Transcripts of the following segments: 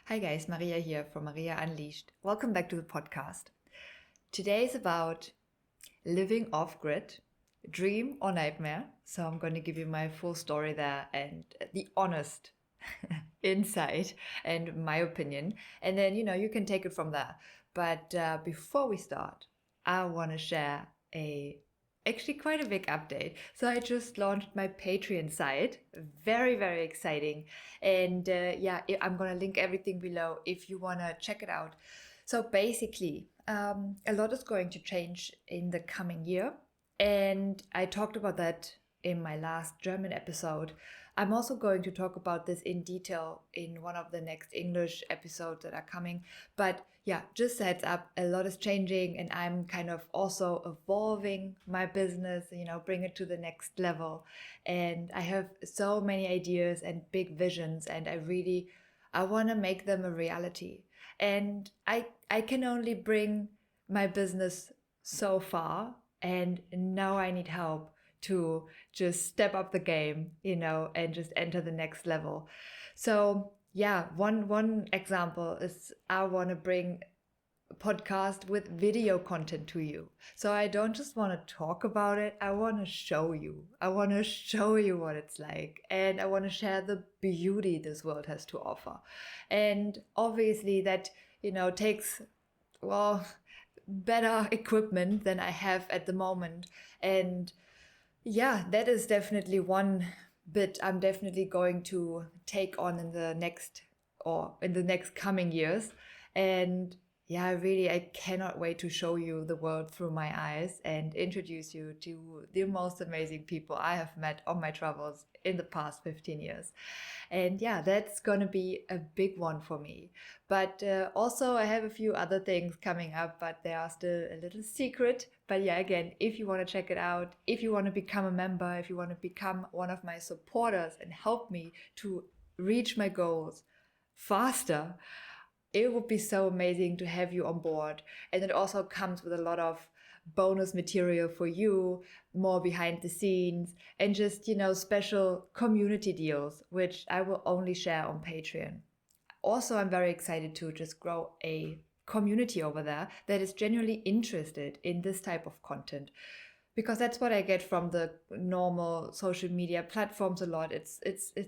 Hi guys, Maria here from Maria Unleashed. Welcome back to the podcast. Today is about living off grid, dream or nightmare. So I'm going to give you my full story there and the honest insight and my opinion. And then, you can take it from there. But before we start, I want to share actually quite a big update. So I just launched my Patreon site. Very, very exciting. And I'm going to link everything below if you want to check it out. So basically, a lot is going to change in the coming year. And I talked about that in my last German episode. I'm also going to talk about this in detail in one of the next English episodes that are coming. But yeah, just heads up, a lot is changing and I'm kind of also evolving my business, bring it to the next level. And I have so many ideas and big visions and I want to make them a reality. And I can only bring my business so far, and now I need help to just step up the game, and just enter the next level. So yeah, one example is I want to bring a podcast with video content to you. So I don't just want to talk about it, I want to show you. I want to show you what it's like, and I want to share the beauty this world has to offer. And obviously that, takes, well, better equipment than I have at the moment. And yeah, that is definitely one bit I'm definitely going to take on in the next coming years. And yeah, I cannot wait to show you the world through my eyes and introduce you to the most amazing people I have met on my travels in the past 15 years. And yeah, that's going to be a big one for me. But also I have a few other things coming up, but they are still a little secret. But yeah, again, if you want to check it out, if you want to become a member, if you want to become one of my supporters and help me to reach my goals faster, it would be so amazing to have you on board. And it also comes with a lot of bonus material for you, more behind the scenes, and just, special community deals, which I will only share on Patreon. Also, I'm very excited to just grow a community over there that is genuinely interested in this type of content, because that's what I get from the normal social media platforms a lot. It's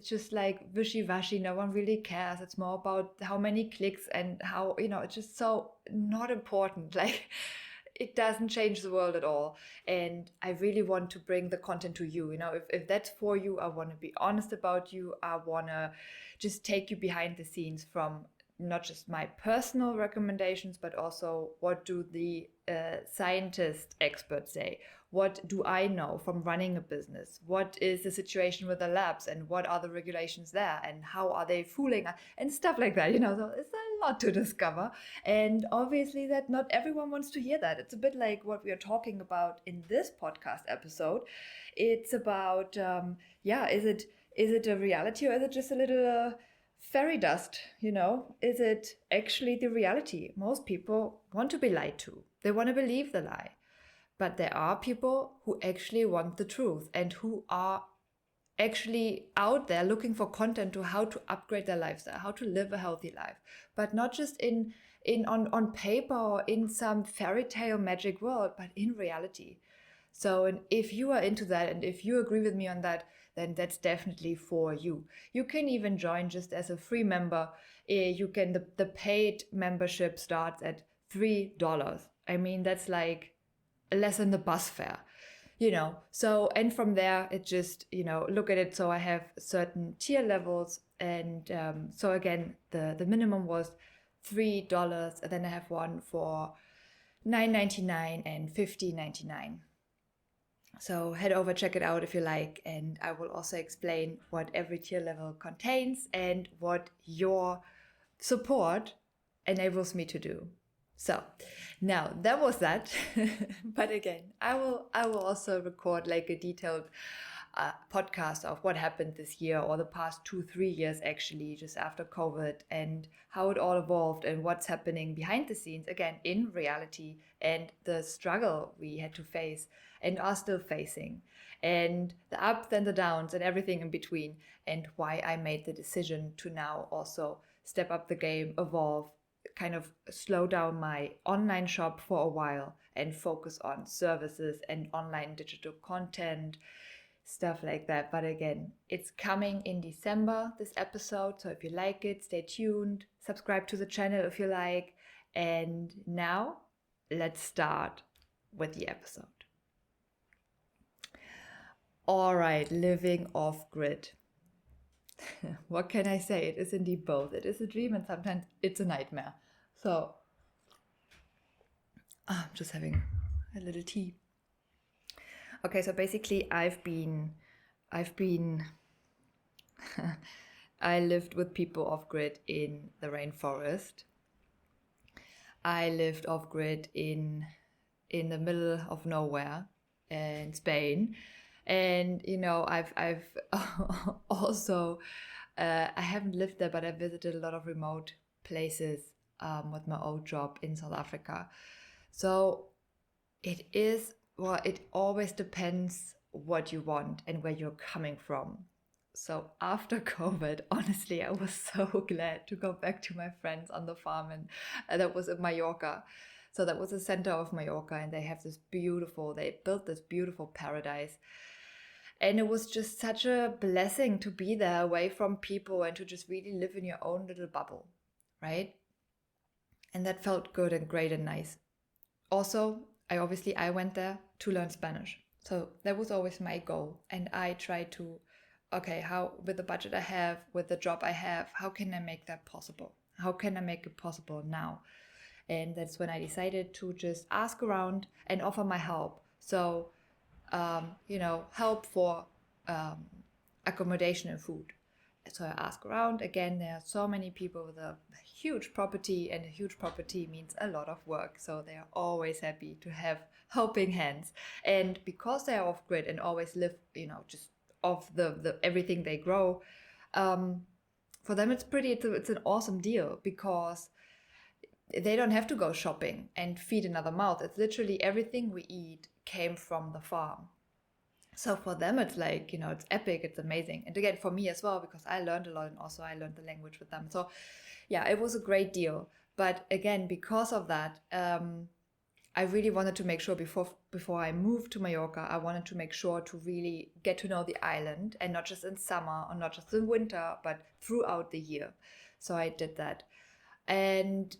just like wishy-washy. No one really cares. It's more about how many clicks and how, it's just so not important. Like, it doesn't change the world at all. And I really want to bring the content to you. If that's for you, I want to be honest about you. I want to just take you behind the scenes from not just my personal recommendations, but also what do the scientist experts say? What do I know from running a business? What is the situation with the labs and what are the regulations there and how are they fooling and stuff like that? So it's a lot to discover. And obviously that not everyone wants to hear that. It's a bit like what we are talking about in this podcast episode. It's about, is it a reality or is it just a little fairy dust? Is it actually the reality? Most people want to be lied to. They want to believe the lie. But there are people who actually want the truth and who are actually out there looking for content to how to upgrade their lifestyle, how to live a healthy life, but not just on paper or in some fairy tale magic world, but in reality. So, and if you are into that and if you agree with me on that, then that's definitely for you. You can even join just as a free member. The paid membership starts at $3. I mean, that's like less than the bus fare, So, and from there, it just, look at it. So I have certain tier levels. And so again, the minimum was $3. And then I have one for $9.99 and $15.99. So head over, check it out if you like. And I will also explain what every tier level contains and what your support enables me to do. So now that was that. But again, I will also record like a detailed podcast of what happened this year or the past 2-3 years, actually, just after COVID, and how it all evolved and what's happening behind the scenes, again, in reality, and the struggle we had to face and are still facing, and the ups and the downs and everything in between, and why I made the decision to now also step up the game, evolve, kind of slow down my online shop for a while and focus on services and online digital content, stuff like that. But again, it's coming in December, this episode. So if you like it, stay tuned, subscribe to the channel if you like. And now let's start with the episode. All right, living off grid. What can I say? It is indeed both. It is a dream and sometimes it's a nightmare. So I'm just having a little tea. Okay, so basically I've been I lived with people off grid in the rainforest. I lived off grid in the middle of nowhere in Spain. And I've also I haven't lived there, but I visited a lot of remote places with my old job in South Africa. So it always depends what you want and where you're coming from. So after COVID, honestly, I was so glad to go back to my friends on the farm, and that was in Mallorca. So that was the center of Mallorca, and they built this beautiful paradise. And it was just such a blessing to be there away from people and to just really live in your own little bubble, right? And that felt good and great and nice. Also, I went there to learn Spanish. So that was always my goal. And I tried to, how, with the budget I have, with the job I have, how can I make that possible? How can I make it possible now? And that's when I decided to just ask around and offer my help. So, help for accommodation and food. So I ask around. Again, there are so many people with a huge property, and a huge property means a lot of work. So they are always happy to have helping hands. And because they are off grid and always live, just off the everything they grow, for them it's an awesome deal, because they don't have to go shopping and feed another mouth. It's literally everything we eat came from the farm. So for them, it's like, it's epic, it's amazing. And again, for me as well, because I learned a lot, and also I learned the language with them. So yeah, it was a great deal. But again, because of that, I really wanted to make sure before I moved to Mallorca, I wanted to make sure to really get to know the island, and not just in summer or not just in winter, but throughout the year. So I did that. And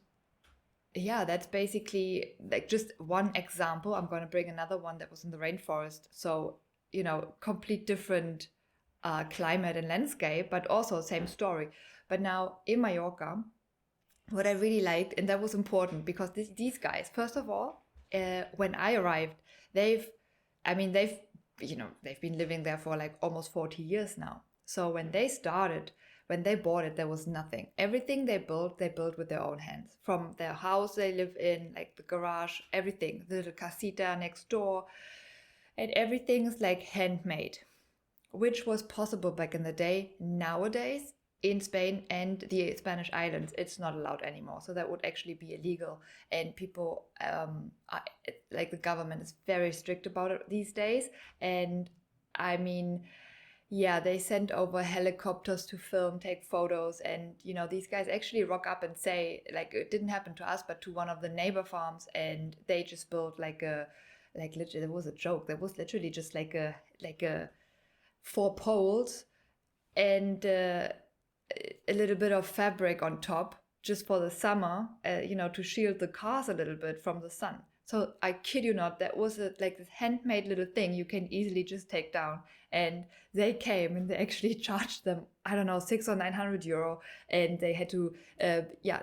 yeah, that's basically like just one example. I'm going to bring another one that was in the rainforest. So, complete different climate and landscape, but also same story. But now in Mallorca, what I really liked, and that was important, because these guys, first of all, when I arrived, they've been living there for like almost 40 years now. So when they bought it, there was nothing. Everything they built with their own hands. From their house they live in, like the garage, everything, the little casita next door, and everything is like handmade, which was possible back in the day. Nowadays, in Spain and the Spanish islands, it's not allowed anymore. So that would actually be illegal. And people, the government is very strict about it these days. And yeah, they sent over helicopters to film, take photos, and these guys actually rock up and say, like, it didn't happen to us, but to one of the neighbor farms, and they just built literally, there was a joke. There was literally just like a 4 poles and a little bit of fabric on top, just for the summer, to shield the cars a little bit from the sun. So I kid you not, that was like this handmade little thing you can easily just take down. And they came and they actually charged them, I don't know, 600 or 900 euro, and they had to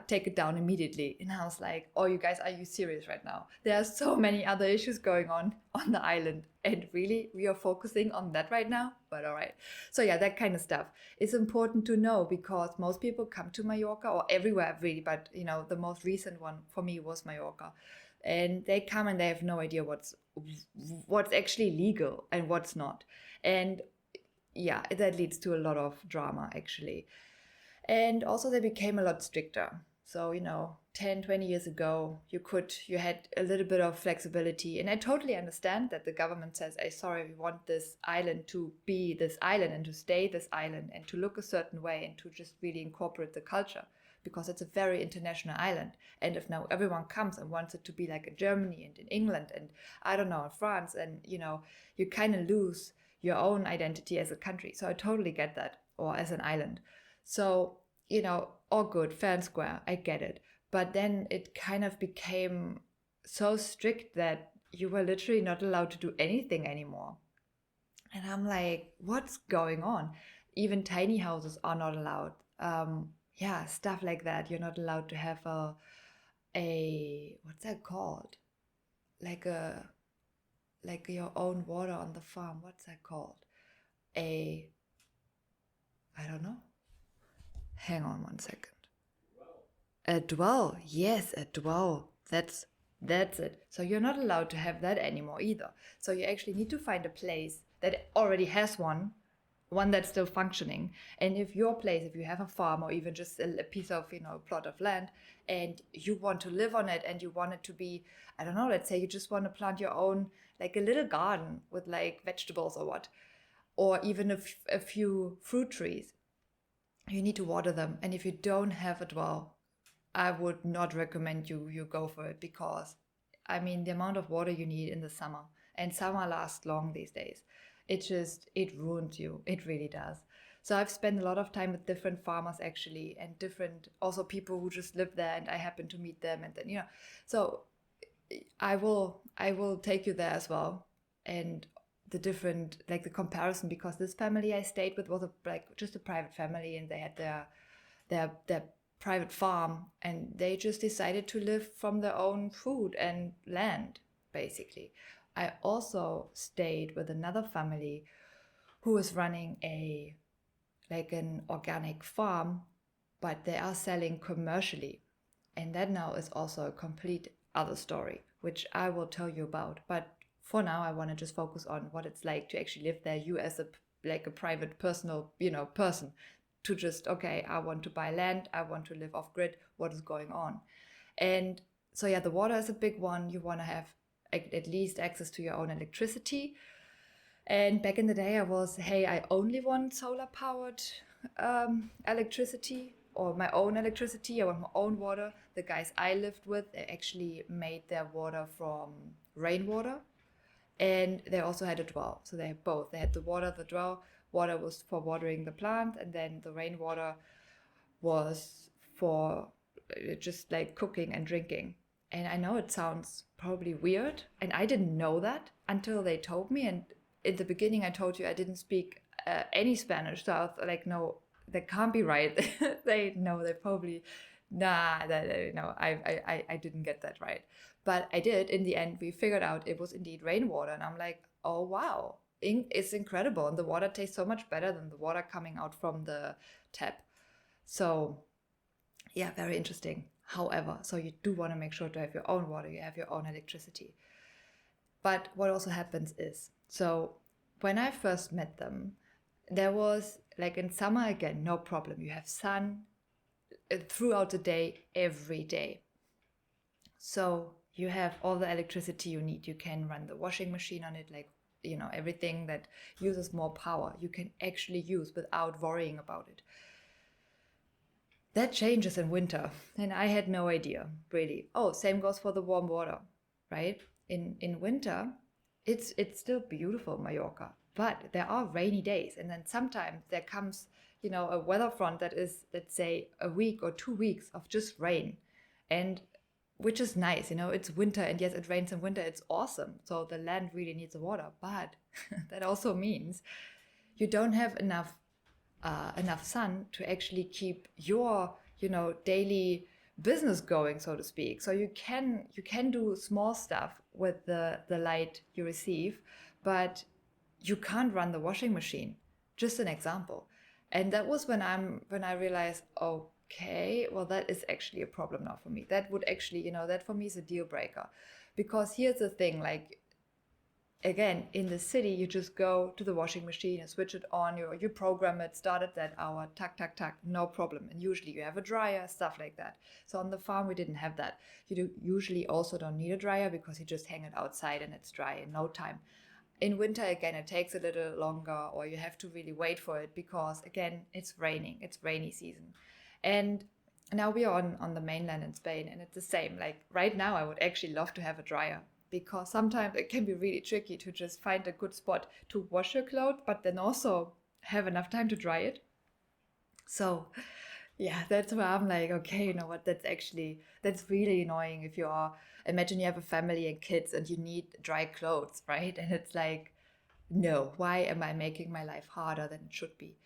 take it down immediately. And I was like, oh, you guys, are you serious right now? There are so many other issues going on the island, and really, we are focusing on that right now? But all right. So yeah, that kind of stuff is important to know, because most people come to Mallorca, or everywhere really, but the most recent one for me was Mallorca. And they come and they have no idea what's actually legal and what's not. And yeah, that leads to a lot of drama, actually. And also they became a lot stricter. So, 10, 20 years ago, you had a little bit of flexibility. And I totally understand that the government says, hey, sorry, we want this island to be this island and to stay this island and to look a certain way and to just really incorporate the culture. because it's a very international island. And if now everyone comes and wants it to be like in Germany and in England and I don't know, in France, and you kind of lose your own identity as a country. So I totally get that, or as an island. So, all good, fair and square, I get it. But then it kind of became so strict that you were literally not allowed to do anything anymore. And I'm like, what's going on? Even tiny houses are not allowed. Stuff like that. You're not allowed to have a what's that called? Like your own water on the farm. What's that called? I don't know. Hang on one second. A dwell. Yes, a dwell. That's it. So you're not allowed to have that anymore either. So you actually need to find a place that already has one that's still functioning. And if your place, if you have a farm or even just a piece of, plot of land, and you want to live on it and you want it to be, I don't know, let's say you just want to plant your own, like a little garden with like vegetables or what, or even a few fruit trees, you need to water them. And if you don't have a dwell, I would not recommend you go for it, because the amount of water you need in the summer, and summer lasts long these days, it ruins you. It really does. So I've spent a lot of time with different farmers actually, and different also people who just live there, and I happen to meet them, and then so I will take you there as well, and the different, like the comparison, because this family I stayed with was just a private family, and they had their private farm, and they just decided to live from their own food and land, basically. I also stayed with another family who was running an organic farm, but they are selling commercially. And that now is also a complete other story, which I will tell you about. But for now, I want to just focus on what it's like to actually live there, you as a private personal, person, to just, okay, I want to buy land, I want to live off grid, what is going on? And so the water is a big one. You want to have at least access to your own electricity. And back in the day, I only want solar powered electricity, or my own electricity. I want my own water. The guys I lived with, they actually made their water from rainwater, and they also had a dwell. So they had both. They had the water, the dwell. Water was for watering the plant, and then the rainwater was for just like cooking and drinking. And I know it sounds probably weird, and I didn't know that until they told me. And in the beginning, I told you I didn't speak any Spanish, so I was like, no, that can't be right. They probably, I didn't get that right. But I did. In the end, we figured out it was indeed rainwater, and I'm like, oh wow, it's incredible, and the water tastes so much better than the water coming out from the tap. So very interesting. However, so you do want to make sure to have your own water, you have your own electricity. But what also happens is, so when I first met them, there was, like in summer again, no problem. You have sun throughout the day, every day. So you have all the electricity you need. You can run the washing machine on it, like, everything that uses more power, you can actually use without worrying about it. That changes in winter, and I had no idea, really. Oh, same goes for the warm water, right? In winter, it's still beautiful, Mallorca, but there are rainy days, and then sometimes there comes, a weather front that is, let's say, a week or 2 weeks of just rain, and which is nice, it's winter, and yes, it rains in winter, it's awesome. So the land really needs the water, but that also means you don't have enough sun to actually keep your, daily business going, so to speak. So you can do small stuff with the light you receive, but you can't run the washing machine. Just an example. And that was when I realized, okay, well, that is actually a problem now for me. That would actually, that for me is a deal breaker. Because here's the thing, like, again, in the city, you just go to the washing machine and switch it on, you program it, start at that hour, tuck, no problem. And usually you have a dryer, stuff like that. So on the farm, we didn't have that. You usually also don't need a dryer, because you just hang it outside and it's dry in no time. In winter, again, it takes a little longer, or you have to really wait for it, because again, it's raining, it's rainy season. And now we are on the mainland in Spain, and it's the same. Like right now, I would actually love to have a dryer because sometimes it can be really tricky to just find a good spot to wash your clothes, but then also have enough time to dry it. So yeah, that's where I'm like, okay, you know what? That's really annoying if you are, imagine you have a family and kids and you need dry clothes, right? And it's like, no, why am I making my life harder than it should be?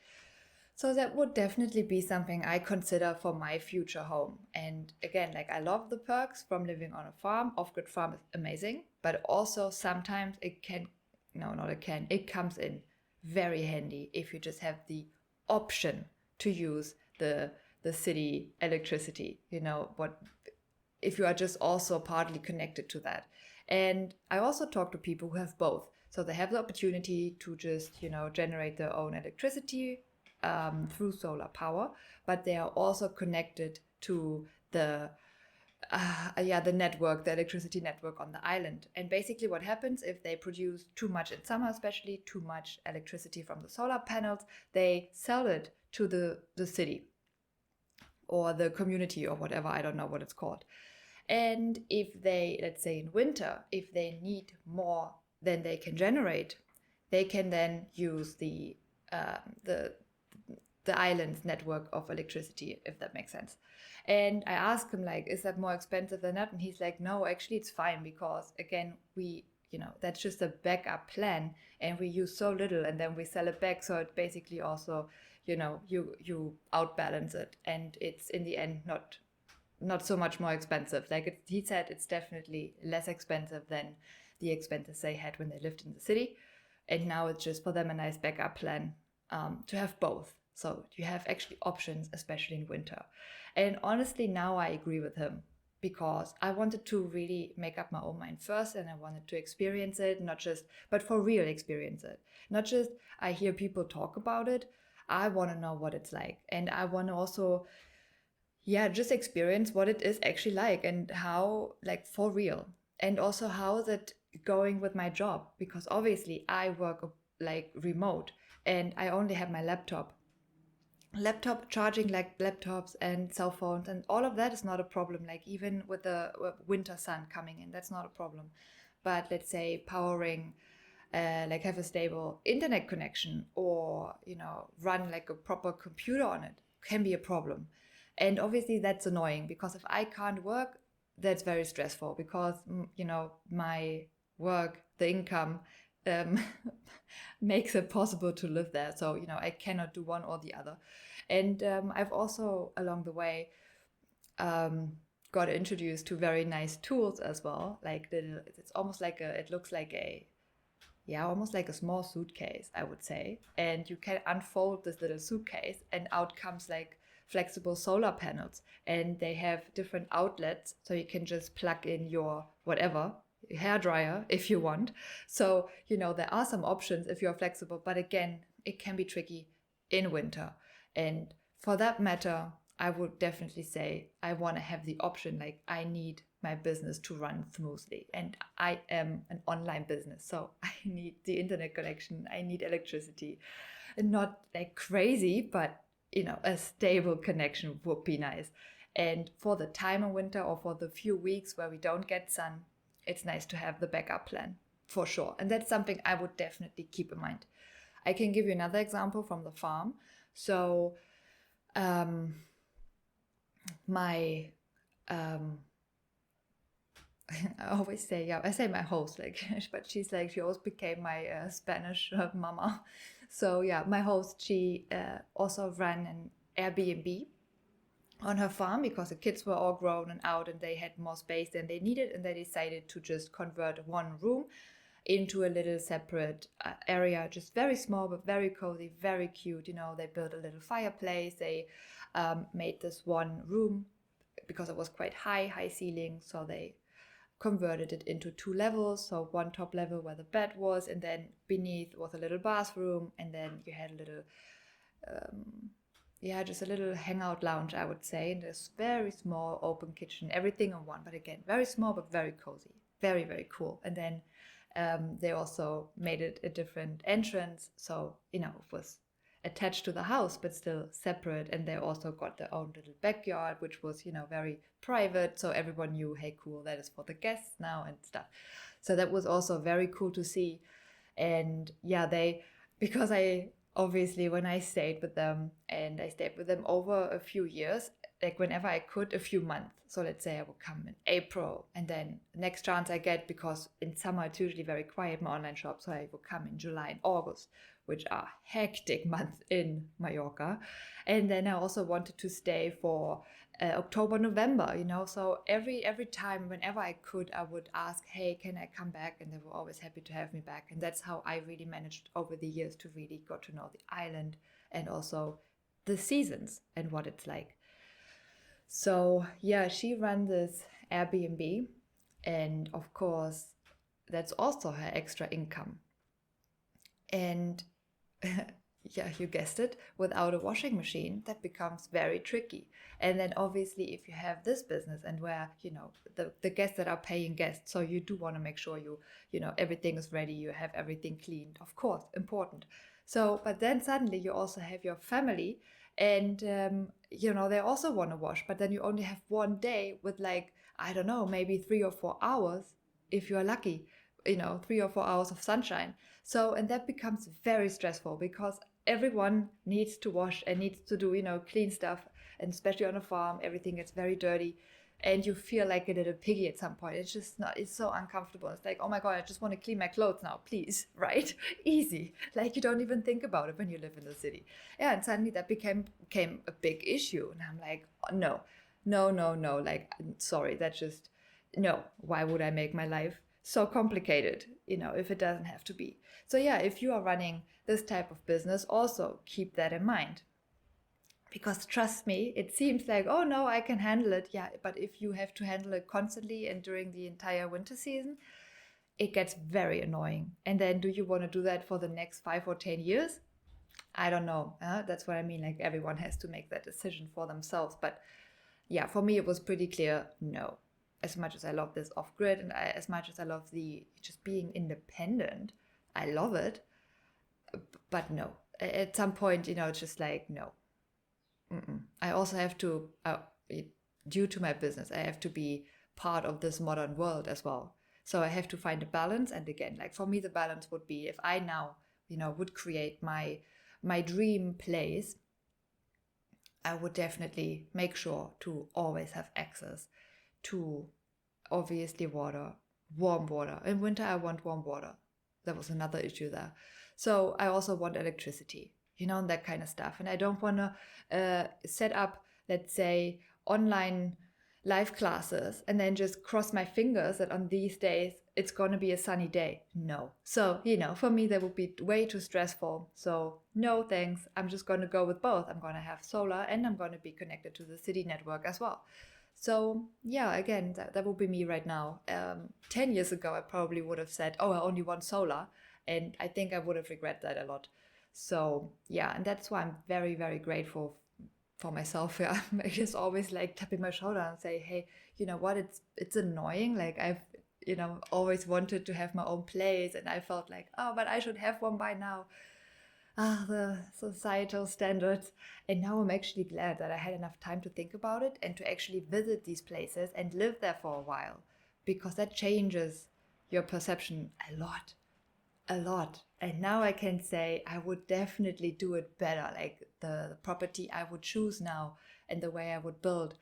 So that would definitely be something I consider for my future home. And again, like I love the perks from living on a farm. Off-grid farm is amazing, but also sometimes it can, no, not it can, it comes in very handy if you just have the option to use the city electricity. You know, what if you are just also partly connected to that. And I also talk to people who have both. So they have the opportunity to just, generate their own electricity through solar power, but they are also connected to the network, the electricity network on the island. And basically what happens if they produce too much in summer, especially too much electricity from the solar panels, they sell it to the city or the community or whatever, I don't know what it's called. And if they, let's say in winter, if they need more than they can generate, they can then use the island's network of electricity, if that makes sense. And I asked him, like, is that more expensive than that? And he's like, no, actually it's fine, because again, that's just a backup plan, and we use so little and then we sell it back. So it basically also, you outbalance it, and it's in the end not so much more expensive. Like he said, it's definitely less expensive than the expenses they had when they lived in the city. And now it's just for them a nice backup plan to have both. So you have actually options, especially in winter. And honestly, now I agree with him, because I wanted to really make up my own mind first, and I wanted to experience it, but for real experience it. Not just I hear people talk about it. I want to know what it's like. And I want to also, just experience what it is actually like, and how, like, for real. And also how is it going with my job, because obviously I work like remote, and I only have my laptop charging, like laptops and cell phones and all of that is not a problem. Like even with the winter sun coming in, that's not a problem. But let's say powering, like have a stable internet connection, or run like a proper computer on it, can be a problem. And obviously that's annoying, because if I can't work, that's very stressful, because my work, the income, um, makes it possible to live there. So I cannot do one or the other. And I've also along the way got introduced to very nice tools as well. Like it's almost like it looks like almost like a small suitcase, I would say. And you can unfold this little suitcase, and out comes like flexible solar panels, and they have different outlets, so you can just plug in your whatever hair dryer if you want. So there are some options if you're flexible, but again, it can be tricky in winter. And for that matter, I would definitely say I want to have the option. Like, I need my business to run smoothly, and I am an online business, so I need the internet connection, I need electricity, and not like crazy, but a stable connection would be nice. And for the time of winter, or for the few weeks where we don't get sun, it's nice to have the backup plan, for sure. And that's something I would definitely keep in mind. I can give you another example from the farm. So my I always say, I say my host, like, but she's like, she always became my Spanish mama. So my host, she also ran an Airbnb on her farm, because the kids were all grown and out, and they had more space than they needed, and they decided to just convert one room into a little separate area, just very small but very cozy, very cute. They built a little fireplace. They made this one room, because it was quite high ceiling, so they converted it into 2 levels. So one top level where the bed was, and then beneath was a little bathroom, and then you had a little just a little hangout lounge, I would say, and this very small open kitchen, everything in one. But again, very small but very cozy, very, very cool. And then they also made it a different entrance, so it was attached to the house, but still separate. And they also got their own little backyard, which was, very private. So everyone knew, hey, cool, that is for the guests now and stuff. So that was also very cool to see. And yeah, because I obviously, when I stayed with them, and I stayed with them over a few years, like whenever I could, a few months. So let's say I would come in April, and then the next chance I get, because in summer it's usually very quiet, my online shop, so I would come in July and August, which are hectic months in Mallorca. And then I also wanted to stay for October, November, so every time, whenever I could, I would ask, hey, can I come back? And they were always happy to have me back. And that's how I really managed over the years to really got to know the island, and also the seasons and what it's like. So yeah, she ran this Airbnb, and of course that's also her extra income. And yeah, you guessed it, without a washing machine, that becomes very tricky. And then obviously, if you have this business, and where, the guests that are paying guests, so you do want to make sure everything is ready, you have everything cleaned, of course, important. So, but then suddenly you also have your family, and they also want to wash, but then you only have one day with, like, I don't know, maybe 3 or 4 hours, if you're lucky, 3 or 4 hours of sunshine. So, and that becomes very stressful, because everyone needs to wash and needs to do, clean stuff. And especially on a farm, everything gets very dirty, and you feel like a little piggy at some point. It's just not, it's so uncomfortable. It's like, oh my God, I just want to clean my clothes now, please, right? Easy. Like, you don't even think about it when you live in the city. Yeah, and suddenly that became a big issue. And I'm like, oh, no. Like, sorry, that's just, no. Why would I make my life so complicated, if it doesn't have to be? So yeah, if you are running this type of business, also keep that in mind. Because trust me, it seems like, oh no, I can handle it. Yeah, but if you have to handle it constantly and during the entire winter season, it gets very annoying. And then do you want to do that for the next 5 or 10 years? I don't know. That's what I mean. Like, everyone has to make that decision for themselves. But yeah, for me, it was pretty clear, no. As much as I love this off-grid, and as much as I love the just being independent, I love it. But no, at some point, it's just like, no. I also have to, due to my business, I have to be part of this modern world as well. So I have to find a balance. And again, like, for me, the balance would be, if I now, would create my dream place, I would definitely make sure to always have access to, obviously, water, warm water. In winter, I want warm water. That was another issue there. So I also want electricity, and that kind of stuff. And I don't want to set up, let's say, online live classes and then just cross my fingers that on these days it's going to be a sunny day. No. So, for me, that would be way too stressful. So no, thanks. I'm just going to go with both. I'm going to have solar, and I'm going to be connected to the city network as well. So yeah, again, that would be me right now. 10 years ago, I probably would have said, oh, I only want solar. And I think I would have regretted that a lot. So yeah, and that's why I'm very, very grateful for myself. Yeah, I just always like tapping my shoulder and say, hey, you know what? It's annoying. Like, I've always wanted to have my own place, and I felt like, oh, but I should have one by now. The societal standards. And now I'm actually glad that I had enough time to think about it and to actually visit these places and live there for a while, because that changes your perception a lot. And now I can say I would definitely do it better. Like, the property I would choose now and the way I would build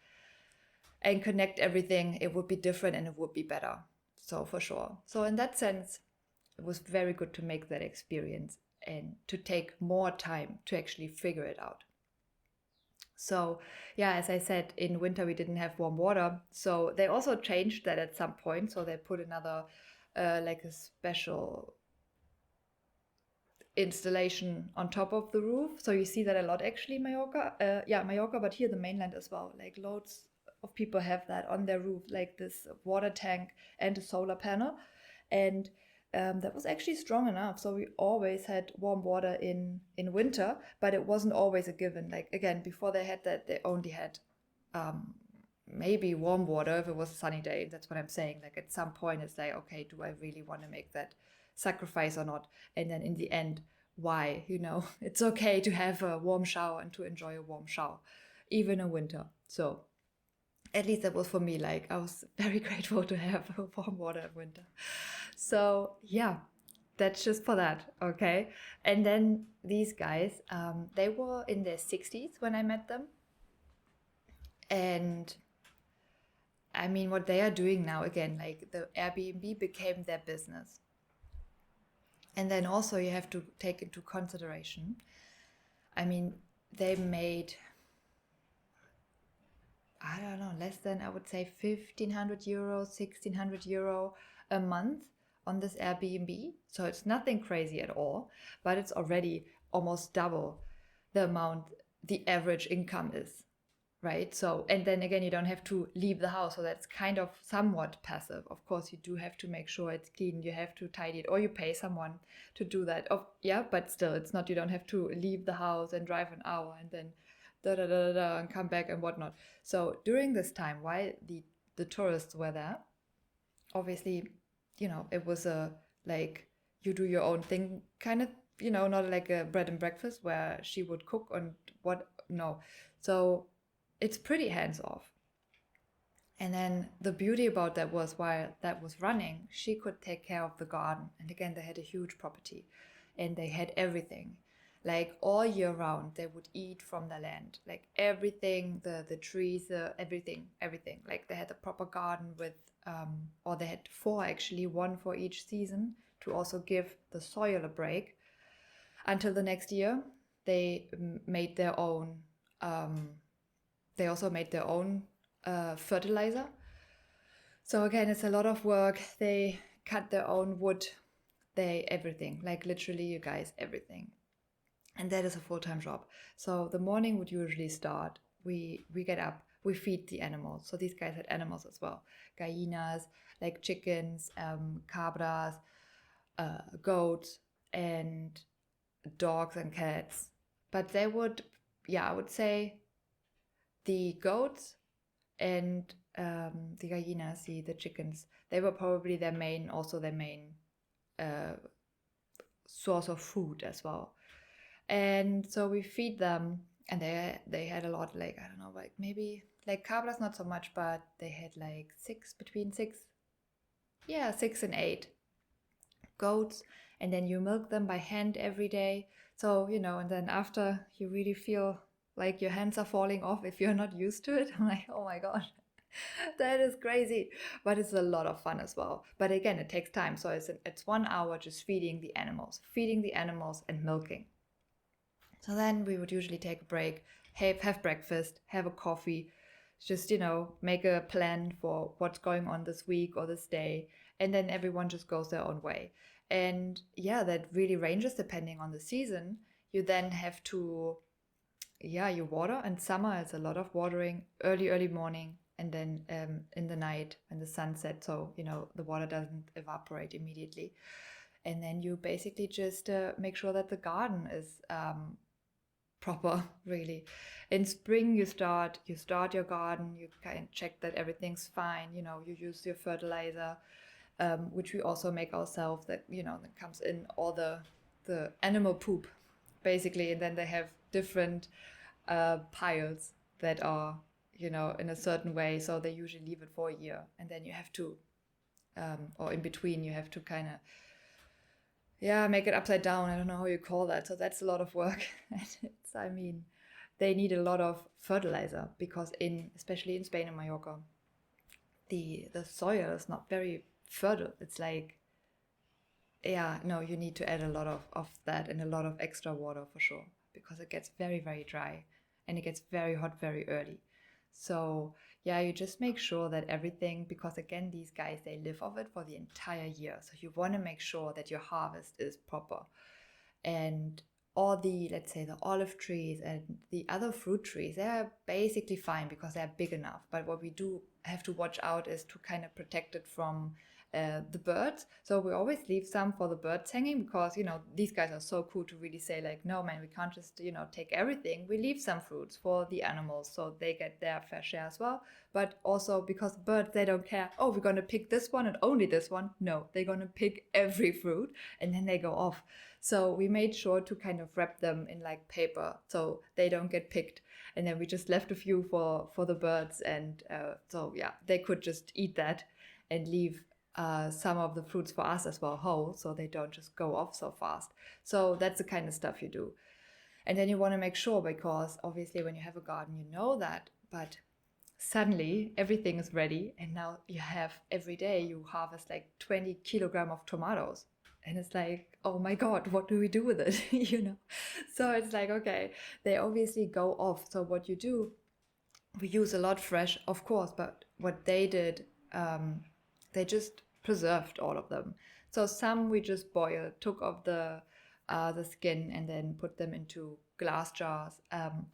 and connect everything, it would be different and it would be better. So for sure. So in that sense, it was very good to make that experience and to take more time to actually figure it out. So yeah, as I said, in winter we didn't have warm water. So they also changed that at some point. So they put another like a special installation on top of the roof. So you see that a lot actually in Mallorca. Mallorca, but here the mainland as well. Like, loads of people have that on their roof, like this water tank and a solar panel. And that was actually strong enough. So we always had warm water in winter, but it wasn't always a given. Like, again, before they had that, they only had maybe warm water if it was a sunny day. That's what I'm saying. Like, at some point it's like, okay, do I really want to make that sacrifice or not? And then in the end, why, it's okay to have a warm shower and to enjoy a warm shower, even in winter. So at least that was for me, like I was very grateful to have warm water in winter. So yeah, that's just for that, okay? And then these guys, they were in their 60s when I met them. And I mean, what they are doing now, again, like the Airbnb became their business. And then also you have to take into consideration, I mean, they made, I don't know, less than, I would say, 1,500 euros, 1,600 euro a month on this Airbnb. So it's nothing crazy at all, but it's already almost double the amount the average income is, right? So, and then again, you don't have to leave the house. So that's kind of somewhat passive. Of course, you do have to make sure it's clean. You have to tidy it, or you pay someone to do that. Oh, yeah, but still, it's not, you don't have to leave the house and drive an hour and then and come back and whatnot. So during this time, while the tourists were there, obviously, it was a like you do your own thing kind of, not like a bread and breakfast where she would cook and what, no. So it's pretty hands off. And then the beauty about that was, while that was running, she could take care of the garden. And again, they had a huge property and they had everything. Like all year round, they would eat from the land, like everything, the trees, everything. Like they had a proper garden with, or they had 4 actually, 1 for each season, to also give the soil a break. Until the next year, they made their own, they also made their own fertilizer. So again, it's a lot of work. They cut their own wood, everything, like literally, you guys, everything. And that is a full-time job. So the morning would usually start. We get up, we feed the animals. So these guys had animals as well. Gallinas, like chickens, cabras, goats, and dogs and cats. But they would, I would say the goats and the gallinas, the chickens, they were probably their main source of food as well. And so we feed them, and they had a lot, like, I don't know, like maybe, like cabras not so much, but they had like 6 and 8 goats. And then you milk them by hand every day. So, and then after, you really feel like your hands are falling off if you're not used to it. I'm like, oh my God, that is crazy. But it's a lot of fun as well. But again, it takes time. So it's 1 hour just feeding the animals and milking. So then we would usually take a break, have breakfast, have a coffee, just, make a plan for what's going on this week or this day. And then everyone just goes their own way. And yeah, that really ranges depending on the season. You then have to, you water. And summer is a lot of watering, early morning, and then in the night when the sun sets, so, the water doesn't evaporate immediately. And then you basically just make sure that the garden is proper, really. In spring, you start your garden, you kind of check that everything's fine, you use your fertilizer, which we also make ourselves, that, that comes in all the animal poop, basically. And then they have different piles that are, in a certain way. So they usually leave it for a year. And then you have to, or in between, you have to kind of, make it upside down. I don't know how you call that. So that's a lot of work. And they need a lot of fertilizer, because especially in Spain and Mallorca, the soil is not very fertile. It's like, you need to add a lot of that and a lot of extra water for sure, because it gets very, very dry and it gets very hot very early. So you just make sure that everything, because again, these guys, they live off it for the entire year. So you want to make sure that your harvest is proper. And all let's say the olive trees and the other fruit trees, they're basically fine because they're big enough. But what we do have to watch out is to kind of protect it from the birds. So we always leave some for the birds hanging, because these guys are so cool to really say like, no man, we can't just take everything. We leave some fruits for the animals so they get their fair share as well. But also because birds, they don't care, oh, we're going to pick this one and only this one. No, they're going to pick every fruit and then they go off. So we made sure to kind of wrap them in like paper so they don't get picked. And then we just left a few for the birds, and so yeah, they could just eat that and leave some of the fruits for us as well whole, so they don't just go off so fast. So that's the kind of stuff you do. And then you want to make sure, because obviously when you have a garden, you know that, but suddenly everything is ready, and now you have, every day you harvest like 20 kilogram of tomatoes, and it's like, oh my god, what do we do with it? So it's like, okay, they obviously go off. So what you do, we use a lot fresh, of course, but what they did, they just preserved all of them. So some we just boiled, took off the skin, and then put them into glass jars.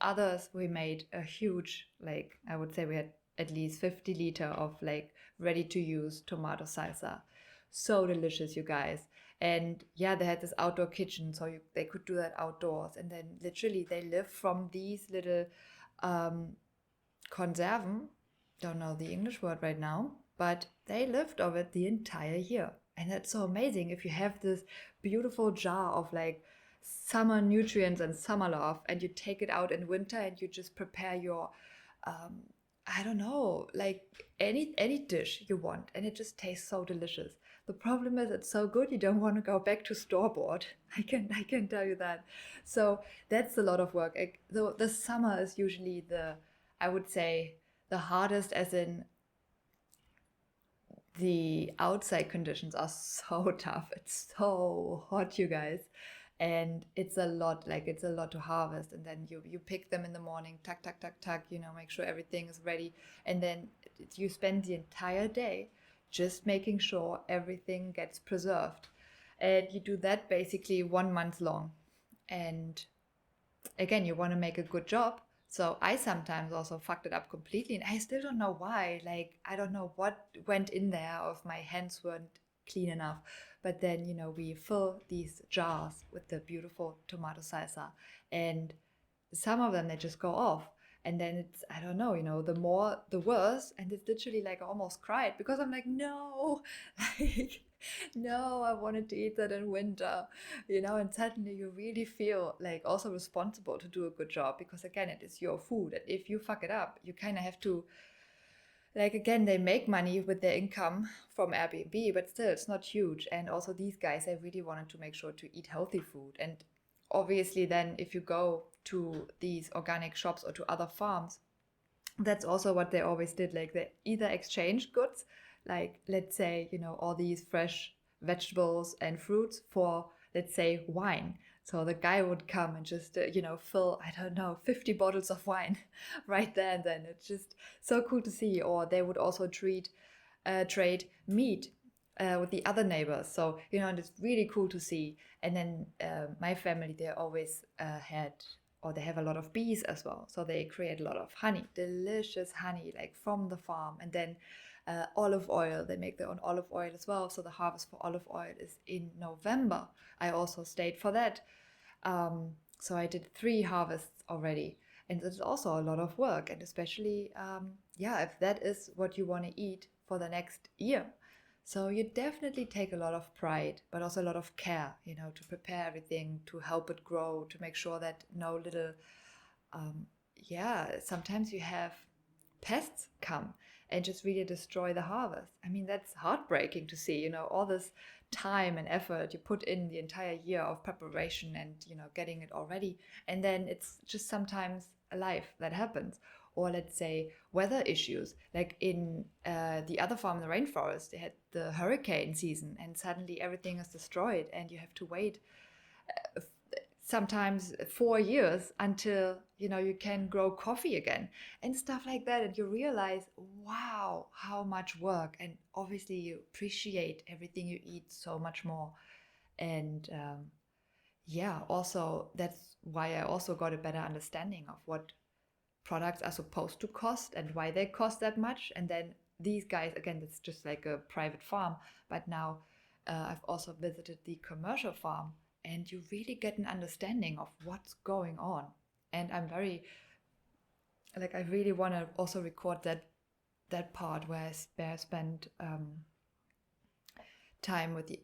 Others we made a huge, like I would say we had at least 50 liter of like ready to use tomato salsa. So delicious, you guys. And yeah, they had this outdoor kitchen, so they could do that outdoors. And then literally they live from these little conserven, don't know the English word right now, but they lived of it the entire year. And that's so amazing if you have this beautiful jar of like summer nutrients and summer love, and you take it out in winter and you just prepare your I don't know, like any dish you want, and it just tastes so delicious. The problem is it's so good you don't want to go back to store-bought. I can tell you that. So that's a lot of work. The summer is usually I would say the hardest, as in the outside conditions are so tough. It's so hot, you guys. And it's a lot to harvest. And then you pick them in the morning, tuck, tuck, tuck, tuck, make sure everything is ready. And then you spend the entire day just making sure everything gets preserved. And you do that basically 1 month long. And again, you want to make a good job. So I sometimes also fucked it up completely, and I still don't know why. Like, I don't know what went in there, or if my hands weren't clean enough. But then, we fill these jars with the beautiful tomato salsa, and some of them, they just go off. And then it's, I don't know, the more, the worse. And it's literally like I almost cried, because I'm like, no, like, no, I wanted to eat that in winter, and suddenly you really feel like also responsible to do a good job, because again, it is your food. And if you fuck it up, you kind of have to, like, again, they make money with their income from Airbnb, but still it's not huge. And also these guys, they really wanted to make sure to eat healthy food. And obviously then if you go to these organic shops or to other farms, that's also what they always did. Like, they either exchange goods, like, let's say, all these fresh vegetables and fruits for, let's say, wine. So the guy would come and just, fill, I don't know, 50 bottles of wine right there and then. It's just so cool to see. Or they would also trade meat with the other neighbors. So, and it's really cool to see. And then my family, they always they have a lot of bees as well. So they create a lot of honey, delicious honey, like from the farm. And then olive oil, they make their own olive oil as well. So the harvest for olive oil is in November. I also stayed for that. So I did 3 harvests already. And it's also a lot of work. And especially, if that is what you want to eat for the next year. So you definitely take a lot of pride, but also a lot of care, to prepare everything, to help it grow, to make sure that no little, sometimes you have pests come and just really destroy the harvest. I mean, that's heartbreaking to see, all this time and effort you put in the entire year of preparation and, getting it all ready. And then it's just sometimes a life that happens. Or let's say weather issues, like in the other farm in the rainforest, they had the hurricane season, and suddenly everything is destroyed, and you have to wait sometimes 4 years until you can grow coffee again and stuff like that. And you realize, wow, how much work. And obviously you appreciate everything you eat so much more. And also that's why I also got a better understanding of what products are supposed to cost and why they cost that much. And then these guys, again, it's just like a private farm, but now I've also visited the commercial farm, and you really get an understanding of what's going on. And I'm very, like, I really want to also record that part where I spend time with the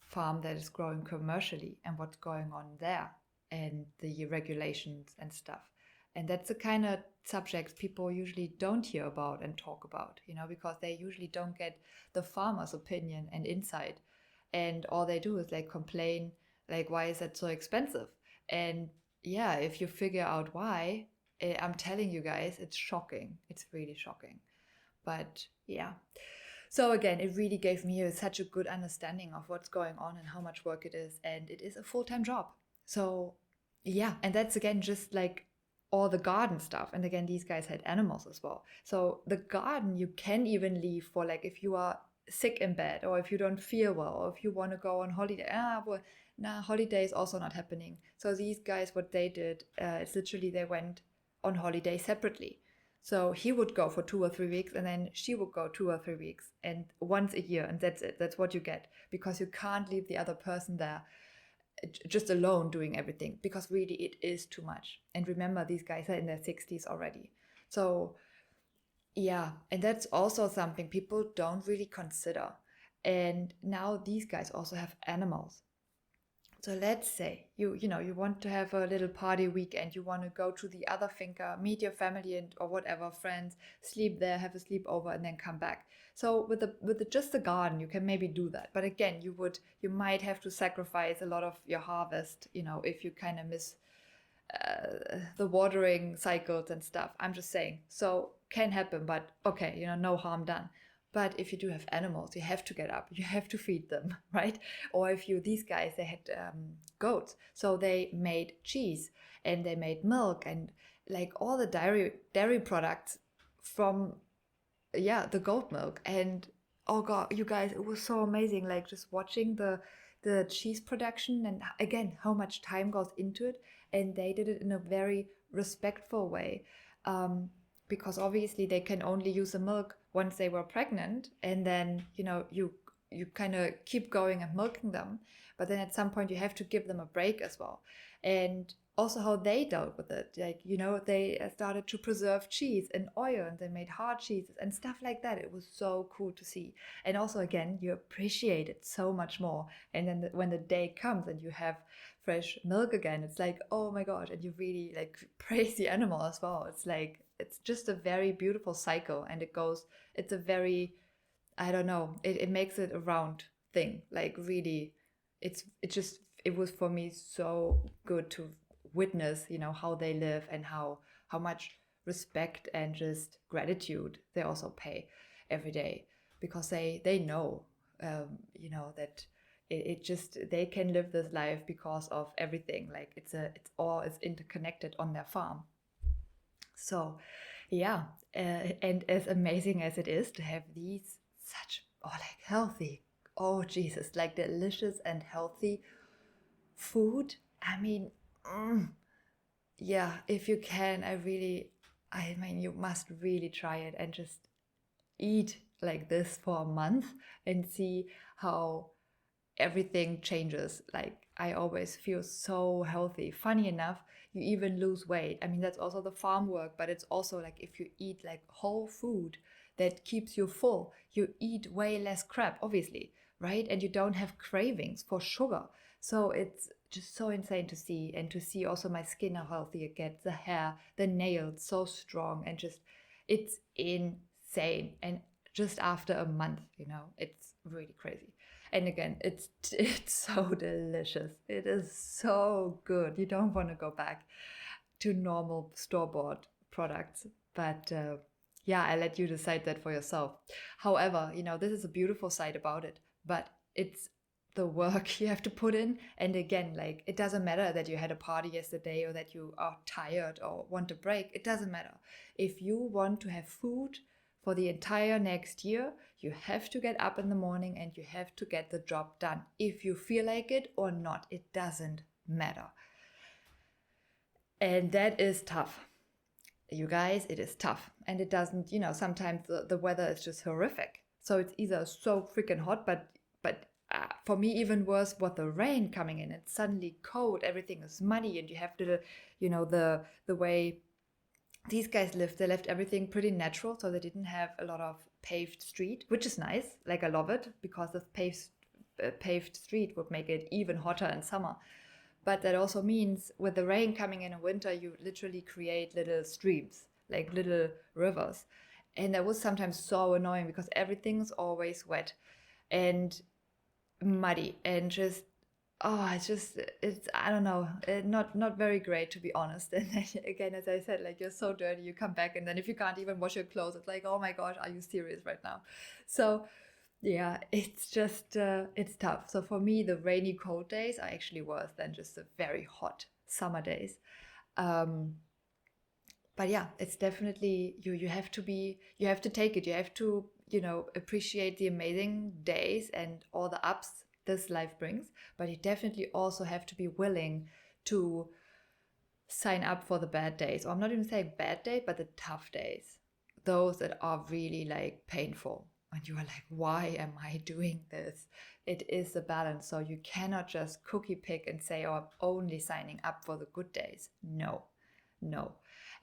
farm that is growing commercially and what's going on there and the regulations and stuff. And that's the kind of subjects people usually don't hear about and talk about, because they usually don't get the farmer's opinion and insight. And all they do is like complain, like, why is that so expensive? And yeah, if you figure out why, I'm telling you guys, it's shocking. It's really shocking. But yeah. So again, it really gave me such a good understanding of what's going on and how much work it is. And it is a full-time job. So yeah, and that's again just like all the garden stuff. And again, these guys had animals as well. So the garden you can even leave for, like, if you are sick in bed, or if you don't feel well, or if you want to go on holiday. Holiday is also not happening. So these guys, what they did, it's literally they went on holiday separately. So he would go for 2 or 3 weeks, and then she would go 2 or 3 weeks, and once a year, and that's it. That's what you get, because you can't leave the other person there just alone doing everything, because really it is too much. And remember, these guys are in their 60s already. So yeah, and that's also something people don't really consider. And now these guys also have animals. So let's say you want to have a little party weekend, you want to go to the other finca, meet your family and or whatever, friends, sleep there, have a sleepover, and then come back. So with just the garden, you can maybe do that. But again, you might have to sacrifice a lot of your harvest, if you kind of miss the watering cycles and stuff. I'm just saying. So can happen, but okay, no harm done. But if you do have animals, you have to get up, you have to feed them, right? Or if these guys, they had goats, so they made cheese and they made milk and like all the dairy products from, the goat milk. And oh God, you guys, it was so amazing, like just watching the cheese production, and again, how much time goes into it. And they did it in a very respectful way. Because obviously they can only use the milk once they were pregnant, and then you kind of keep going and milking them, but then at some point you have to give them a break as well. And also how they dealt with it, like they started to preserve cheese and oil, and they made hard cheeses and stuff like that. It was so cool to see. And also again, you appreciate it so much more. And then when the day comes and you have fresh milk again, it's like, oh my gosh, and you really like praise the animal as well. It's like, it's just a very beautiful cycle, and it's a very, I don't know, it makes it a round thing. Like really, it was for me so good to witness, how they live and how much respect and just gratitude they also pay every day, because they know, that it just, they can live this life because of everything. Like it's all is interconnected on their farm. So yeah, and as amazing as it is to have these such, like healthy, oh Jesus, like delicious and healthy food. I mean, yeah, if you can, I mean, you must really try it and just eat like this for a month and see how everything changes. Like I always feel so healthy. Funny enough, you even lose weight. I mean, that's also the farm work, but it's also like if you eat like whole food that keeps you full, you eat way less crap, obviously, right? And you don't have cravings for sugar. So it's just so insane to see, and to see also my skin, how healthy it gets, the hair, the nails so strong, and just it's insane. And just after a month, it's really crazy. And again, it's so delicious. It is so good. You don't want to go back to normal store-bought products. But yeah, I let you decide that for yourself. However, this is a beautiful side about it, but it's the work you have to put in. And again, like it doesn't matter that you had a party yesterday or that you are tired or want a break. It doesn't matter. If you want to have food for the entire next year, you have to get up in the morning and you have to get the job done. If you feel like it or not, it doesn't matter. And that is tough. you guys, it is tough. And it doesn't, sometimes the weather is just horrific. So it's either so freaking hot, but for me, even worse, was the rain coming in. It's suddenly cold, everything is muddy, and you have to, the way these guys lived, they left everything pretty natural, so they didn't have a lot of paved street, which is nice. Like, I love it, because the paved street would make it even hotter in summer. But that also means with the rain coming in winter, you literally create little streams, like little rivers. And that was sometimes so annoying, because everything's always wet and muddy, and just it's I don't know, not very great, to be honest. And then, again, as I said, like, you're so dirty, you come back, and then if you can't even wash your clothes, it's like, oh my gosh, are you serious right now? So yeah, it's just it's tough. So for me, the rainy, cold days are actually worse than just the very hot summer days. But yeah, it's definitely, you have to take it. You have to, appreciate the amazing days and all the ups this life brings. But you definitely also have to be willing to sign up for the bad days. Or I'm not even saying bad day, but the tough days. Those that are really, like, painful. And you are like, why am I doing this? It is a balance. So you cannot just cookie pick and say, oh, I'm only signing up for the good days. No.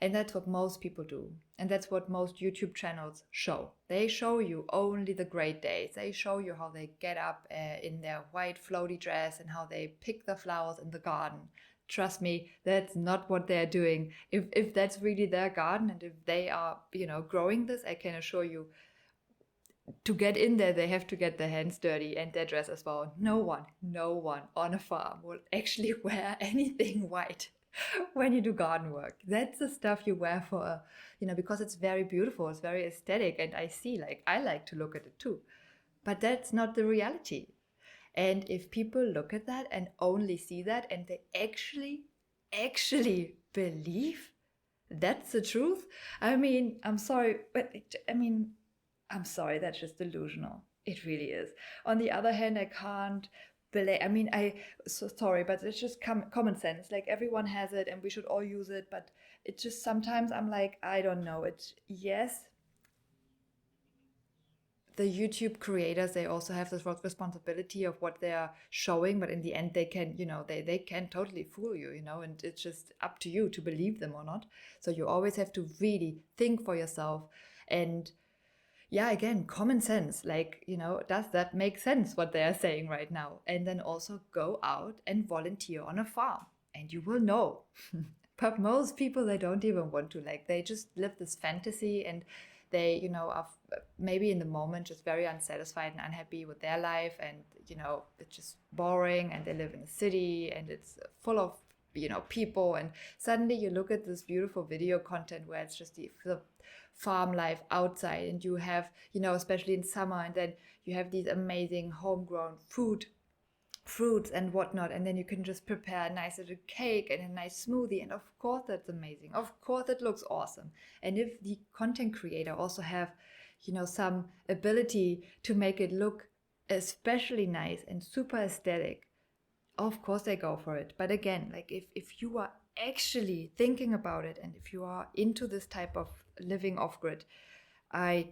And that's what most people do. And that's what most YouTube channels show. They show you only the great days. They show you how they get up in their white floaty dress and how they pick the flowers in the garden. Trust me, that's not what they're doing. If that's really their garden, and if they are, growing this, I can assure you, to get in there, they have to get their hands dirty and their dress as well. No one on a farm will actually wear anything white when you do garden work. That's the stuff you wear for, because it's very beautiful, it's very aesthetic, and I like to look at it too. But that's not the reality. And if people look at that and only see that, and they actually believe that's the truth, I'm sorry, but I'm sorry, that's just delusional. It really is. On the other hand, I can't believe, sorry, but it's just common sense. Like, everyone has it and we should all use it, but it's just, sometimes I'm like, I don't know. Yes, the YouTube creators, they also have this responsibility of what they are showing, but in the end, they can, they can totally fool you, and it's just up to you to believe them or not. So you always have to really think for yourself. And yeah, again, common sense, like, does that make sense what they are saying right now? And then also go out and volunteer on a farm, and you will know. But most people, they don't even want to, like, they just live this fantasy, and they, are maybe in the moment just very unsatisfied and unhappy with their life, and, it's just boring, and they live in a city, and it's full of, people, and suddenly you look at this beautiful video content where it's just the farm life outside, and you have, especially in summer, and then you have these amazing homegrown fruits and whatnot, and then you can just prepare a nice little cake and a nice smoothie, and of course that's amazing, of course it looks awesome. And if the content creator also have, some ability to make it look especially nice and super aesthetic, of course they go for it. But again, like, if you are actually thinking about it, and if you are into this type of living off-grid, I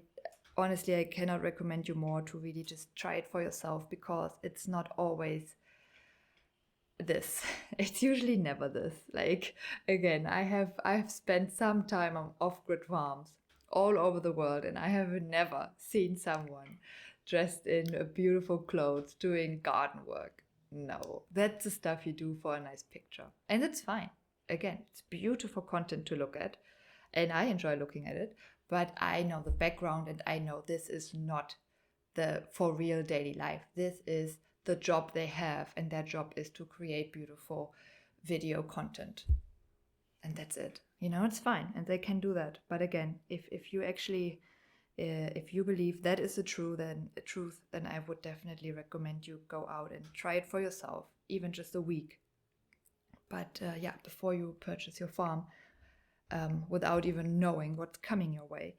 cannot recommend you more to really just try it for yourself, because it's not always this. It's usually never this. Like, again, I've spent some time on off-grid farms all over the world, and I have never seen someone dressed in beautiful clothes doing garden work. No, that's the stuff you do for a nice picture, and it's fine. Again, it's beautiful content to look at, and I enjoy looking at it, but I know the background, and I know this is not the for real daily life. This is the job they have, and their job is to create beautiful video content, and that's it. It's fine, and they can do that. But again, if you actually if you believe that is the truth, then I would definitely recommend you go out and try it for yourself, even just a week. But before you purchase your farm, without even knowing what's coming your way.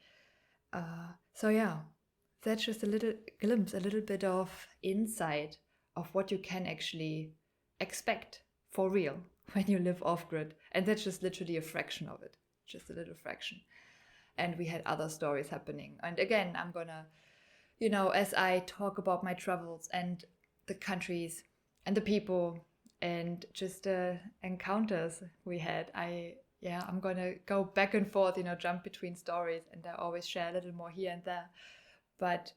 That's just a little glimpse, a little bit of insight of what you can actually expect for real when you live off-grid. And that's just literally a fraction of it. just a little fraction. And we had other stories happening. And again, I'm gonna, as I talk about my travels and the countries and the people and just the encounters we had, I'm gonna go back and forth, jump between stories, and I always share a little more here and there. But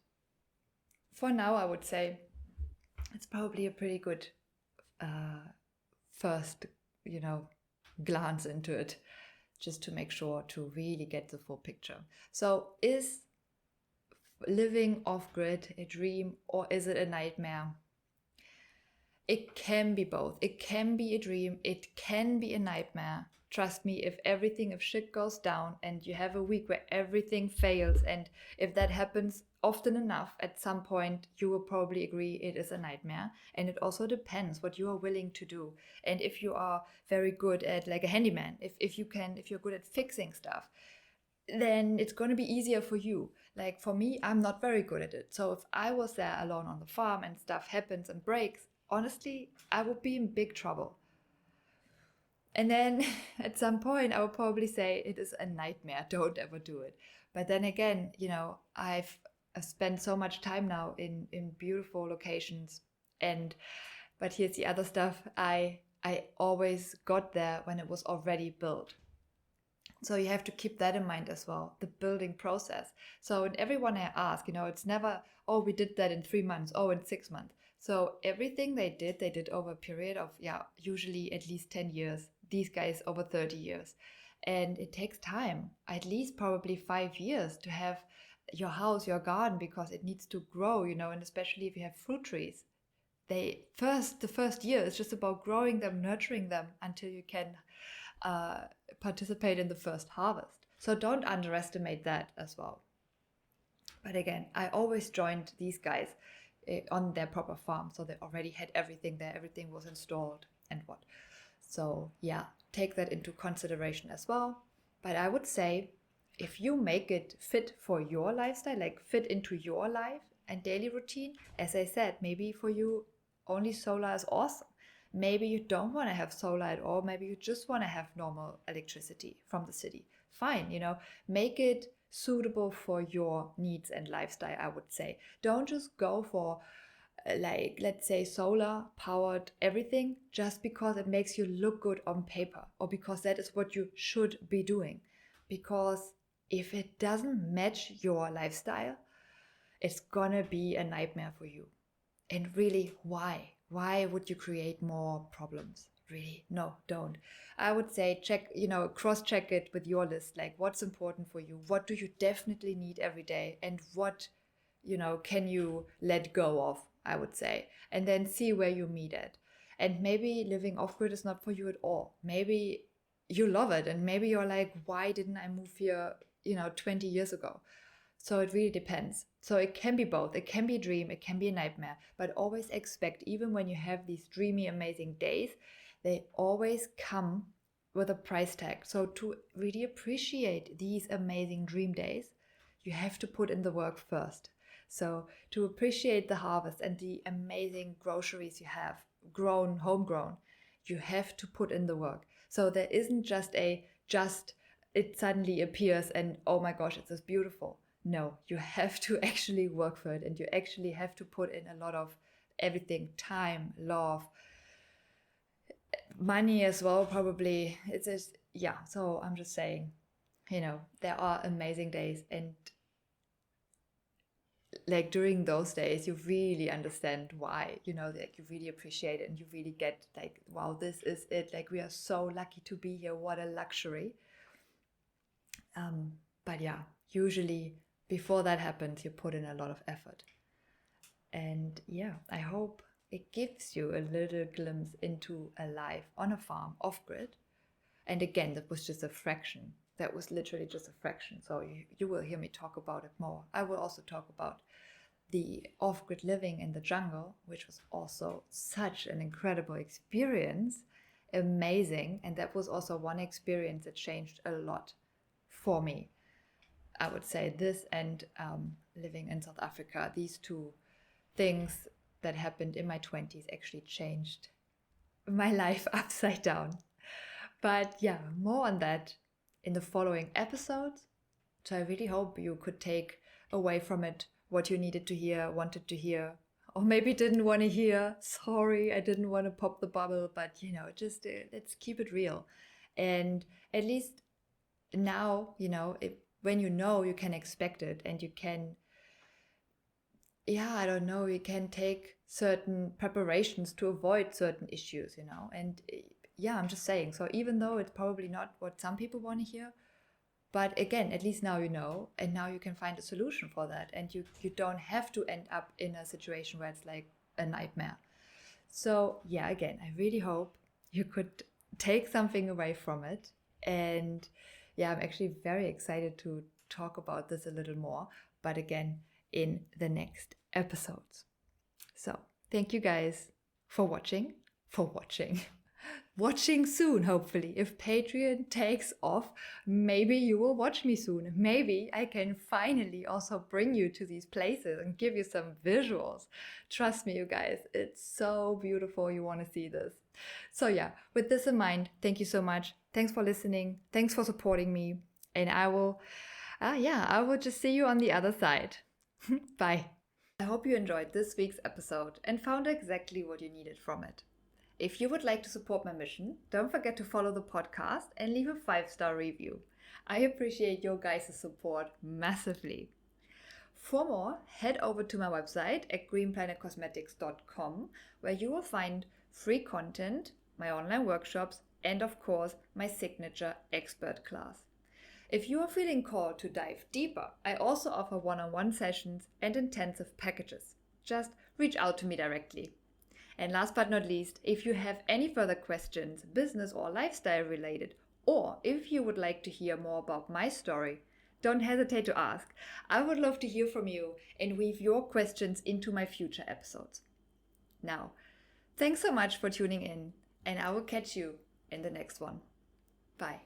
for now, I would say it's probably a pretty good first, glance into it, just to make sure to really get the full picture. So is living off-grid a dream, or is it a nightmare? It can be both. It can be a dream. It can be a nightmare. Trust me, if shit goes down and you have a week where everything fails, and if that happens often enough, at some point you will probably agree it is a nightmare. And it also depends what you are willing to do. And if you are very good at, like a handyman, if you're good at fixing stuff, then it's going to be easier for you. Like for me, I'm not very good at it. So if I was there alone on the farm and stuff happens and breaks, honestly, I would be in big trouble. And then at some point, I would probably say it is a nightmare. Don't ever do it. But then again, I've spent so much time now in beautiful locations. But here's the other stuff. I always got there when it was already built. So you have to keep that in mind as well, the building process. So in everyone I ask, it's never, oh, we did that in 3 months, oh, in 6 months. So everything they did over a period of, usually at least 10 years. These guys over 30 years. And it takes time, at least probably 5 years to have your house, your garden, because it needs to grow, and especially if you have fruit trees. The first year is just about growing them, nurturing them until you can participate in the first harvest. So don't underestimate that as well. But again, I always joined these guys on their proper farm. So they already had everything there. Everything was installed and what. So take that into consideration as well. But I would say if you make it fit for your lifestyle, like fit into your life and daily routine, as I said, maybe for you only solar is awesome. Maybe you don't want to have solar at all. Maybe you just want to have normal electricity from the city. Fine, make it suitable for your needs and lifestyle, I would say. Don't just go for let's say solar powered everything just because it makes you look good on paper, or because that is what you should be doing. Because if it doesn't match your lifestyle, it's gonna be a nightmare for you. And really, why would you create more problems? Really, no, don't. I would say cross check it with your list, like what's important for you, what do you definitely need every day, and what can you let go of, I would say, and then see where you meet it. And maybe living off-grid is not for you at all. Maybe you love it, and maybe you're like, why didn't I move here 20 years ago? So it really depends. So it can be both. It can be a dream, it can be a nightmare, but always expect, even when you have these dreamy, amazing days, they always come with a price tag. So to really appreciate these amazing dream days, you have to put in the work first. So to appreciate the harvest and the amazing groceries you have, homegrown, you have to put in the work. So there isn't just it suddenly appears and oh my gosh, it's just beautiful. No, you have to actually work for it, and you actually have to put in a lot of everything, time, love, money as well, probably. It's just, so I'm just saying, there are amazing days, and like during those days you really understand why, like you really appreciate it, and you really get like, wow, this is it, like we are so lucky to be here, what a luxury. But usually before that happens, you put in a lot of effort. And I hope it gives you a little glimpse into a life on a farm off-grid. And again, that was just a fraction. That was literally just a fraction. So you will hear me talk about it more. I will also talk about the off-grid living in the jungle, which was also such an incredible experience. Amazing. And that was also one experience that changed a lot for me. I would say this and living in South Africa, these two things that happened in my 20s actually changed my life upside down. But more on that in the following episodes. So I really hope you could take away from it what you needed to hear, wanted to hear, or maybe didn't want to hear. Sorry, I didn't want to pop the bubble, but just let's keep it real. And at least now, when you can expect it, and you can, I don't know, you can take certain preparations to avoid certain issues, and I'm just saying. So even though it's probably not what some people want to hear, but again, at least now you know, and now you can find a solution for that. And you don't have to end up in a situation where it's like a nightmare. So again, I really hope you could take something away from it. And I'm actually very excited to talk about this a little more, but again, in the next episodes. So thank you guys for watching. Watching soon, hopefully. If Patreon takes off, maybe you will watch me soon. Maybe I can finally also bring you to these places and give you some visuals. Trust me, you guys, it's so beautiful. You want to see this. So with this in mind, thank you so much. Thanks for listening. Thanks for supporting me. And I will just see you on the other side. Bye. I hope you enjoyed this week's episode and found exactly what you needed from it. If you would like to support my mission, don't forget to follow the podcast and leave a 5-star review. I appreciate your guys' support massively. For more, head over to my website at greenplanetcosmetics.com, where you will find free content, my online workshops, and of course, my signature expert class. If you are feeling called to dive deeper, I also offer one-on-one sessions and intensive packages. Just reach out to me directly. And last but not least, if you have any further questions, business or lifestyle related, or if you would like to hear more about my story, don't hesitate to ask. I would love to hear from you and weave your questions into my future episodes. Now, thanks so much for tuning in, and I will catch you in the next one. Bye.